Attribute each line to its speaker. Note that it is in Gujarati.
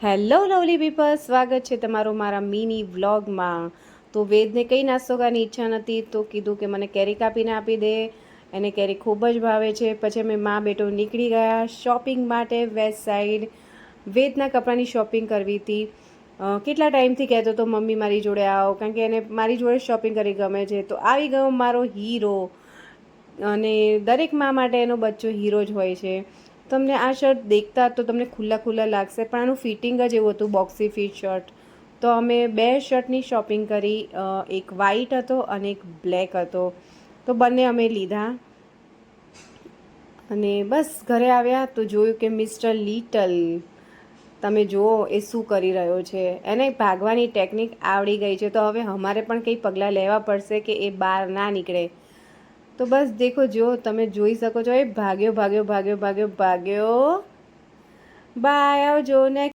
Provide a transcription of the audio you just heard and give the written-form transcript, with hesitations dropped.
Speaker 1: હેલો લવલી પીપલ, સ્વાગત છે તમારું મારા મિની વ્લોગમાં. તો વેદને કંઈ નાસ્તો કરવાની ઈચ્છા નથી તો કીધું કે મને કેરી કાપીને આપી દે. એને કેરી ખૂબ જ ભાવે છે. પછી અમે મા બેટો નીકળી ગયા શોપિંગ માટે વેસ્ટ સાઈડ. વેદના કપડાની શોપિંગ કરવી હતી. કેટલા ટાઈમથી કહેતો તો મમ્મી મારી જોડે આવો, કારણ કે એને મારી જોડે શોપિંગ કરી ગમે છે. તો આવી ગયો મારો હીરો. અને દરેક મા માટે એનો બચ્ચો હીરો જ હોય છે. તમને આ શર્ટ દેખતા તો તમને ખુલ્લા ખુલ્લા લાગશે, પણ આનું ફિટિંગ જ એવું હતું, બોક્સી ફિટ શર્ટ. તો અમે બે શર્ટની શોપિંગ કરી, એક વ્હાઈટ હતો અને એક બ્લેક હતો. તો બંને અમે લીધા અને બસ ઘરે આવ્યા તો જોયું કે મિસ્ટર લિટલ, તમે જુઓ એ શું કરી રહ્યો છે. એને ભાગવાની ટેકનિક આવડી ગઈ છે. તો હવે અમારે પણ કંઈ પગલાં લેવા પડશે કે એ બહાર ના નીકળે. તો બસ દેખો, જો તમે જોઈ શકો છો, એ ભાગ્યો ભાગ્યો ભાગ્યો ભાગ્યો ભાગ્યો. બાય, આવજો. નેક્સ્ટ